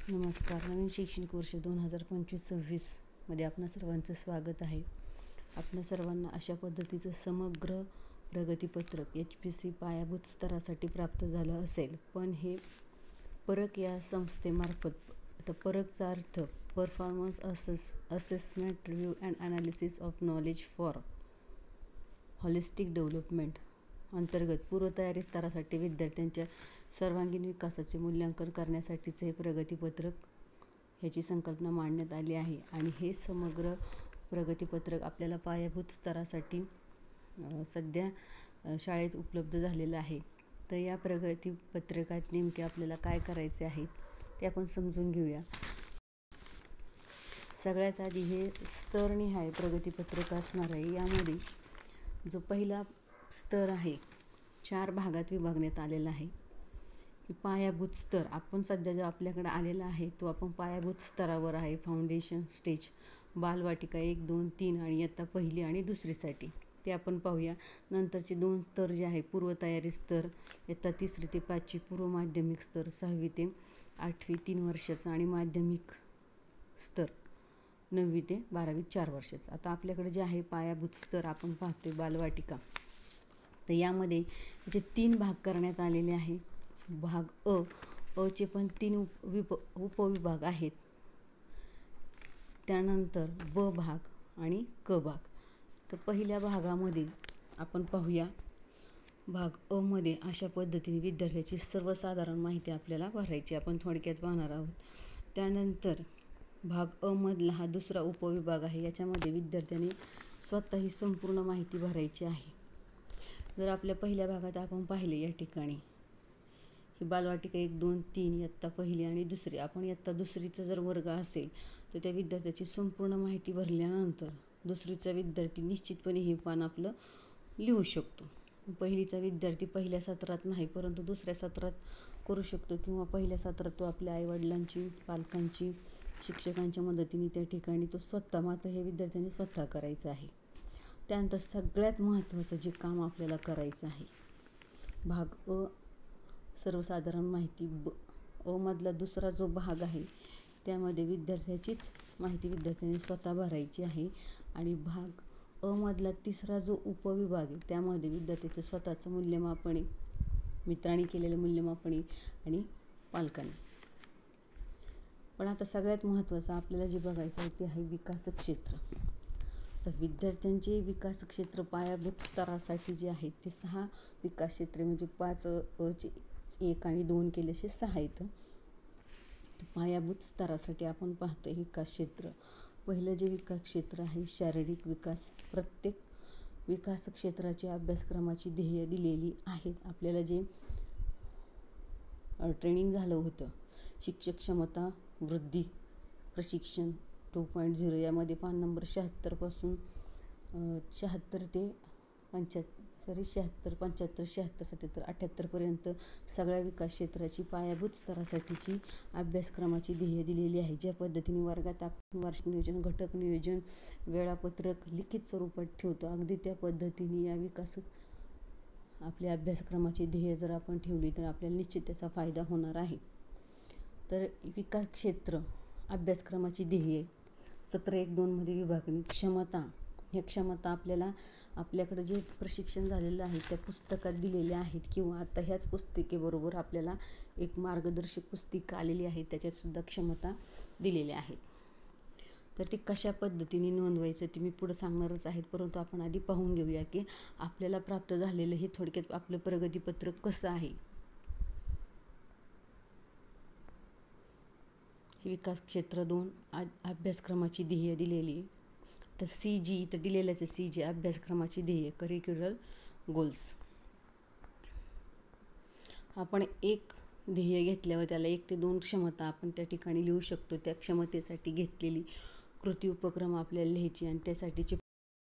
नमस्कार. नवीन शैक्षणिक वर्ष 2025-26 मध्ये आपणा सर्वांचं स्वागत आहे. आपणा सर्वांना अशा पद्धतीचं समग्र प्रगतीपत्रक HPC पायाभूत स्तरासाठी प्राप्त झालं असेल, पण हे परक या संस्थेमार्फत, आता परकचा अर्थ performance assessment review and analysis of knowledge for holistic development अंतर्गत पूर्वतयारी स्तरासाठी विद्यार्थ्यांच्या सर्वांगीण विकासाचे मूल्यांकन करण्यासाठीचे हे प्रगतीपत्रक ह्याची संकल्पना मांडण्यात आली आहे. आणि हे समग्र प्रगतीपत्रक आपल्याला पायाभूत स्तरासाठी सध्या शाळेत उपलब्ध झालेलं आहे. तर या प्रगतीपत्रकात नेमके आपल्याला काय करायचे आहे ते आपण समजून घेऊया. सगळ्यात आधी हे स्तरनिहाय प्रगतीपत्रक असणार आहे. यामध्ये जो पहिला स्तर आहे 4 भागात विभागण्यात आलेला आहे. पायाभूत स्तर आपण सध्या जो आपल्याकडे आलेला आहे तो आपण पायाभूत स्तरावर आहे. फाउंडेशन स्टेज बालवाटिका 1, 2, 3 आणि इयत्ता पहिली आणि दुसरीसाठी ते आपण पाहूया. नंतरचे 2 स्तर जे आहे पूर्वतयारी स्तर इयत्ता तिसरी ते 5वी, पूर्व माध्यमिक स्तर 6वी ते 8वी 3 वर्षाचा आणि माध्यमिक स्तर 9वी ते 12वी 4 वर्षाचा. आता आपल्याकडे जे आहे पायाभूत स्तर आपण पाहतोय बालवाटिका, तर यामध्ये याचे 3 भाग करण्यात आलेले आहे. भाग अचे पण 3 उपविभाग आहेत. त्यानंतर ब भाग आणि क भाग. तर पहिल्या भागामध्ये आपण पाहूया. भाग अ मध्ये अशा पद्धतीने विद्यार्थ्याची सर्वसाधारण माहिती आपल्याला भरायची, आपण थोडक्यात पाहणार आहोत. त्यानंतर भाग अ मधला हा दुसरा उपविभाग आहे. याच्यामध्ये विद्यार्थ्यांनी स्वतः ही संपूर्ण माहिती भरायची आहे. जर आपल्या पहिल्या भागात आपण पाहिले या ठिकाणी ही बालवाटिका 1, 2, 3 इयत्ता पहिली आणि दुसरी, आपण इयत्ता दुसरीचा जर वर्ग असेल तर त्या विद्यार्थ्याची संपूर्ण माहिती भरल्यानंतर दुसरीचा विद्यार्थी निश्चितपणे हे पान आपलं लिहू शकतो. पहिलीचा विद्यार्थी पहिल्या सत्रात नाही परंतु दुसऱ्या सत्रात करू शकतो, किंवा पहिल्या सत्रात तो आपल्या आईवडिलांची, पालकांची, शिक्षकांच्या मदतीने त्या ठिकाणी तो स्वतः, मात्र हे विद्यार्थ्यांनी स्वतः करायचं आहे. त्यानंतर सगळ्यात महत्त्वाचं जे काम आपल्याला करायचं आहे भाग अ सर्वसाधारण माहिती. अ मधला दुसरा जो भाग आहे त्यामध्ये विद्यार्थ्याचीच माहिती विद्यार्थ्यांनी स्वतः भरायची आहे. आणि भाग अ मधला तिसरा जो उपविभाग आहे त्यामध्ये विद्यार्थ्याचं स्वतःचं मूल्यमापन आहे, मित्रांनी केलेलं मूल्यमापन आहे आणि पालकांनी. पण आता सगळ्यात महत्त्वाचं आपल्याला जे बघायचं आहे ते आहे विकास क्षेत्र. तर विद्यार्थ्यांचे विकास क्षेत्र पायाभूत स्तरासाठी जे आहेत ते 6 विकास क्षेत्रे, म्हणजे 5 अचे 1 आणि 2 केले असे 6 आहेत. पायाभूत स्तरासाठी आपण पाहतोय विकास क्षेत्र. पहिलं जे विकास क्षेत्र आहे शारीरिक विकास. प्रत्येक विकास क्षेत्राची अभ्यासक्रमाची ध्येय दिलेली आहेत. आपल्याला जे ट्रेनिंग झालं होतं शिक्षक क्षमता वृद्धी प्रशिक्षण 2.0, यामध्ये पान नंबर 76 पासून 76 ते 75, 76, 77, 78 पर्यंत सगळ्या विकास क्षेत्राची पायाभूत स्तरासाठीची अभ्यासक्रमाची ध्येय दिलेली आहे. ज्या पद्धतीने वर्गात आपण वार्षिक नियोजन, घटक नियोजन, वेळापत्रक लिखित स्वरूपात ठेवतो, अगदी त्या पद्धतीने या विकास आपल्या अभ्यासक्रमाची ध्येय जर आपण ठेवली तर आपल्याला निश्चित त्याचा फायदा होणार आहे. तर विकास क्षेत्र अभ्यासक्रमाची ध्येय सत्र 1-2 मध्ये विभागणी. क्षमता, ह्या क्षमता आपल्याकडे जे प्रशिक्षण झालेलं आहे त्या पुस्तकात दिलेल्या आहेत, किंवा आता ह्याच पुस्तिकेबरोबर आपल्याला एक मार्गदर्शक पुस्तिका आलेली आहे, त्याच्यातसुद्धा क्षमता दिलेल्या आहेत. तर ते कशा पद्धतीने नोंदवायचं ते मी पुढे सांगणारच आहेत, परंतु आपण आधी पाहून घेऊया की आपल्याला प्राप्त झालेलं हे थोडक्यात आपलं प्रगतीपत्रक कसं आहे. विकास क्षेत्र 2 अभ्यासक्रमाची ध्येय दिलेली. तर CG इथं दिलेल्याचं CG अभ्यासक्रमाची ध्येय करिक्युलर गोल्स. आपण एक ध्येय घेतल्यावर त्याला 1 ते 2 क्षमता आपण त्या ठिकाणी लिहू शकतो. त्या क्षमतेसाठी घेतलेली कृती उपक्रम आपल्याला लिहायची आणि त्यासाठीचे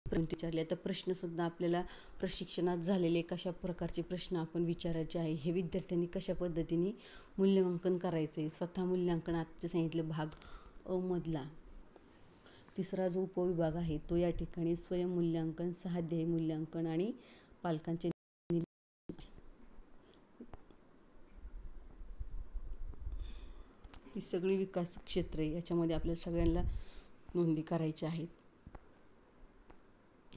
विचारले. आता प्रश्नसुद्धा आपल्याला प्रशिक्षणात झालेले कशा प्रकारचे प्रश्न आपण विचारायचे आहे, हे विद्यार्थ्यांनी कशा पद्धतीने मूल्यांकन करायचं आहे. स्वतः मूल्यांकन आजचं सांगितलं. भाग अ मधला तिसरा जो उपविभाग आहे तो या ठिकाणी स्वयंमूल्यांकन, सहाध्यायी मूल्यांकन आणि पालकांचे ही सगळी विकास क्षेत्रे, याच्यामध्ये आपल्याला सगळ्यांना नोंदी करायच्या आहेत.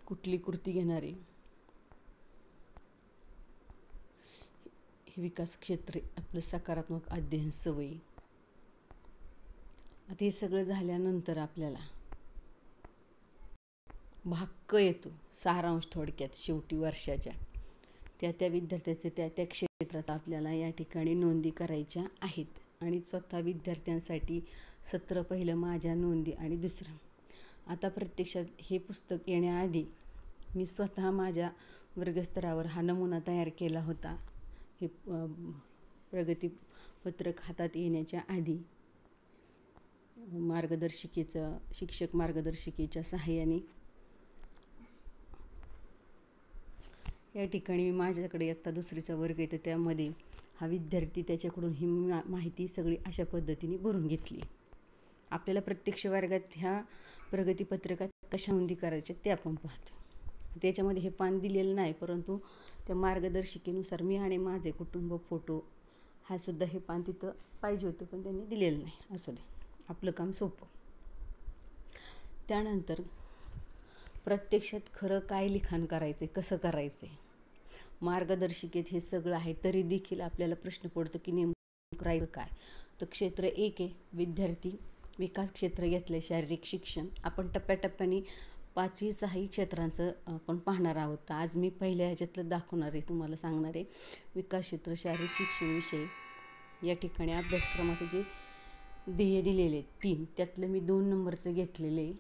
कुठली कृती घेणारे ही विकास क्षेत्रे, आपलं सकारात्मक अध्ययन सवयी. आता हे सगळं झाल्यानंतर आपल्याला भाग क येतो, सारांश थोडक्यात शेवटी वर्षाच्या. त्या विद्यार्थ्याचे त्या क्षेत्रात आपल्याला या ठिकाणी नोंदी करायच्या आहेत. आणि स्वतः विद्यार्थ्यांसाठी सत्र पहिलं माझ्या नोंदी आणि दुसरं. आता प्रत्यक्षात हे पुस्तक येण्याआधी मी स्वतः माझ्या वर्गस्तरावर हा नमुना तयार केला होता. हे प्रगतीपत्रक हातात येण्याच्या आधी शिक्षक मार्गदर्शिकेच्या सहाय्याने या ठिकाणी माझ्याकडे इयत्ता दुसरीचा वर्ग येतो, त्यामध्ये हा विद्यार्थी त्याच्याकडून ही माहिती सगळी अशा पद्धतीने भरून घेतली. आपल्याला प्रत्यक्ष वर्गात ह्या प्रगतीपत्रकात कशा नोंदी करायच्या ते आपण पाहतो. त्याच्यामध्ये हे पान दिलेलं नाही, परंतु त्या मार्गदर्शिकेनुसार मी आणि माझे कुटुंब फोटो हा सुद्धा हे पान तिथं पाहिजे होतं, पण त्यांनी दिलेलं नाही. असू दे, आपलं काम सोपं. त्यानंतर प्रत्यक्षात खरं काय लिखाण करायचं, कसं करायचं. मार्गदर्शिकेत हे सगळं आहे, तरी देखील आपल्याला प्रश्न पडतो की नेमकं करायचं काय. तर क्षेत्र 1 आहे विद्यार्थी विकास क्षेत्र घेतलं, शारीरिक शिक्षण. आपण टप्प्याटप्प्याने 5-6 क्षेत्रांचं आपण पाहणार आहोत. आज मी पहिल्या ह्याच्यातलं दाखवणार आहे, तुम्हाला सांगणार आहे विकास क्षेत्र शारीरिक शिक्षण विषय. या ठिकाणी अभ्यासक्रमाचे जे ध्येय दिलेले 3, त्यातलं मी 2 नंबरचं घेतलेले.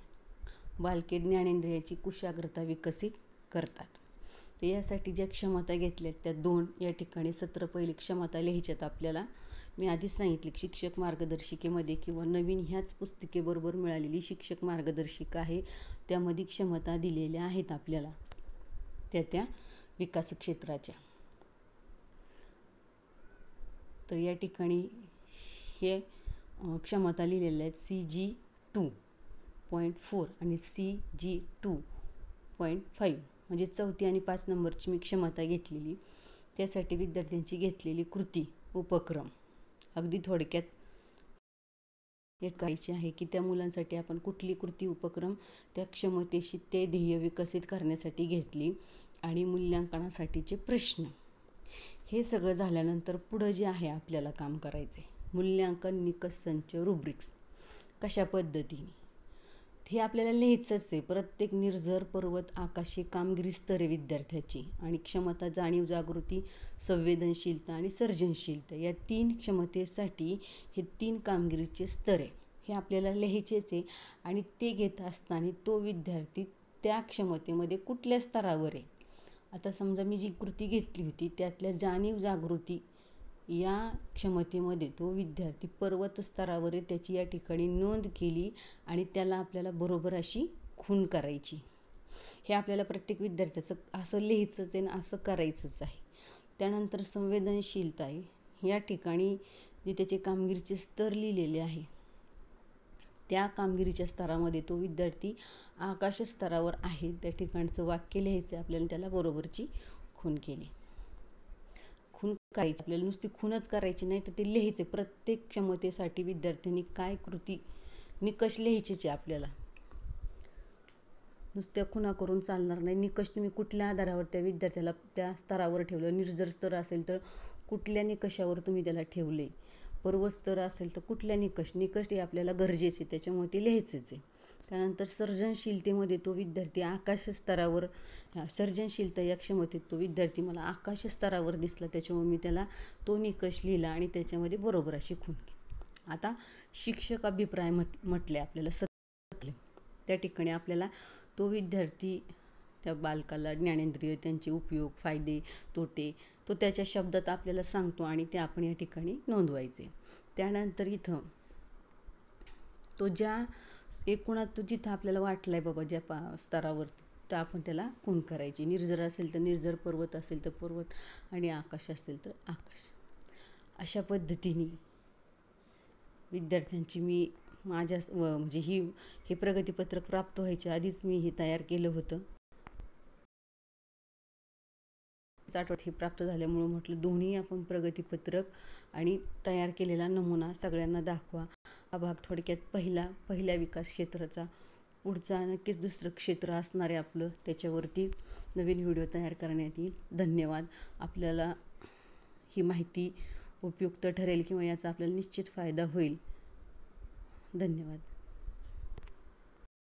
बालके ज्ञानेंद्रियाची कुशाग्रता विकसित करतात. तर यासाठी ज्या क्षमता घेतल्यात त्या 2 या ठिकाणी सत्र पहिली क्षमता लिहायच्यात आपल्याला. मी आधीच सांगितले शिक्षक मार्गदर्शिकेमध्ये किंवा नवीन ह्याच पुस्तिकेबरोबर मिळालेली शिक्षक मार्गदर्शिका आहे, त्यामध्ये क्षमता दिलेल्या आहेत आपल्याला त्या विकास क्षेत्राच्या. तर या ठिकाणी हे क्षमता लिहिलेल्या आहेत CG2.4 आणि CG2.5, म्हणजे 4 आणि 5 नंबरची मी क्षमता घेतलेली. त्यासाठी विद्यार्थ्यांची घेतलेली कृती उपक्रम अगदी थोडक्यात करायची आहे की त्या मुलांसाठी आपण कुठली कृती उपक्रम त्या क्षमतेशी ते ध्येय विकसित करण्यासाठी घेतली, आणि मूल्यांकनासाठीचे प्रश्न. हे सगळं झाल्यानंतर पुढं जे आहे आपल्याला काम करायचे मूल्यांकन निकष संच रुब्रिक्स कशा पद्धतीने हे आपल्याला लिहायचंच आहे. प्रत्येक निर्झर पर्वत आकाशी कामगिरी स्तर आहे विद्यार्थ्याची, आणि क्षमता जाणीव जागृती संवेदनशीलता आणि सर्जनशीलता या 3 क्षमतेसाठी हे 3 कामगिरीचे स्तर आहे, हे आपल्याला लिहायचेच आहे. आणि ते घेत असताना तो विद्यार्थी त्या क्षमतेमध्ये कुठल्या स्तरावर आहे. आता समजा मी जी कृती घेतली होती त्यातल्या जाणीव जागृती या क्षमतेमध्ये तो विद्यार्थी पर्वत स्तरावर आहे, त्याची या ठिकाणी नोंद केली आणि त्याला आपल्याला बरोबर अशी खूण करायची. हे आपल्याला प्रत्येक विद्यार्थ्याचं असं लिहायचंच आहे आणि असं करायचंच आहे. त्यानंतर संवेदनशीलता आहे, या ठिकाणी जे त्याचे कामगिरीचे स्तर लिहिलेले आहे त्या कामगिरीच्या स्तरामध्ये तो विद्यार्थी आकाश स्तरावर आहे, त्या ठिकाणचं वाक्य लिहायचं आपल्याला, त्याला बरोबरची खूण केली. खूण करायची आपल्याला, नुसती खूणच करायची नाही तर ते लिहायचे. प्रत्येक क्षमतेसाठी विद्यार्थ्यांनी काय कृती निकष लिहायचेच आहे आपल्याला, नुसत्या खुणा करून चालणार नाही. निकष तुम्ही कुठल्या आधारावर त्या विद्यार्थ्याला त्या स्तरावर ठेवलं, निर्जर स्तर असेल तर कुठल्या निकषावर तुम्ही त्याला ठेवले, पर्वत स्तर असेल तर कुठल्या निकष हे आपल्याला गरजेचे, त्याच्यामुळे ते लिहायचेच आहे. त्यानंतर सर्जनशीलतेमध्ये तो विद्यार्थी आकाश स्तरावर, सर्जनशीलता या क्षमतेत तो विद्यार्थी मला आकाश स्तरावर दिसला, त्याच्यामुळे मी त्याला तो निकष लिहिला आणि त्याच्यामध्ये बरोबर अशी खूण केली. आता शिक्षक अभिप्राय म्हटले आपल्याला सत्र, त्या ठिकाणी आपल्याला तो विद्यार्थी त्या बालकाला ज्ञानेंद्रिय त्यांचे उपयोग फायदे तोटे तो त्याच्या शब्दात आपल्याला सांगतो आणि ते आपण या ठिकाणी नोंदवायचे. त्यानंतर इथं तो ज्या एकूणात तो जिथं आपल्याला वाटलं आहे बाबा ज्या स्तरावर, तर आपण त्याला खूण करायची. निर्जर असेल तर निर्जर, पर्वत असेल तर पर्वत, आणि आकाश असेल तर आकाश. अशा पद्धतीने विद्यार्थ्यांची मी माझ्या म्हणजे हे प्रगतीपत्रक प्राप्त व्हायच्या आधीच मी हे तयार केलं होतं. आठवड्यात हे प्राप्त झाल्यामुळं म्हटलं दोन्ही आपण प्रगतीपत्रक आणि तयार केलेला नमुना सगळ्यांना दाखवा. हा भाग थोडक्यात पहिल्या विकास क्षेत्राचा. पुढचा नक्कीच दुसरं क्षेत्र असणार आहे आपलं, त्याच्यावरती नवीन व्हिडिओ तयार करण्यात येईल. धन्यवाद. आपल्याला ही माहिती उपयुक्त ठरेल किंवा याचा आपल्याला निश्चित फायदा होईल. धन्यवाद.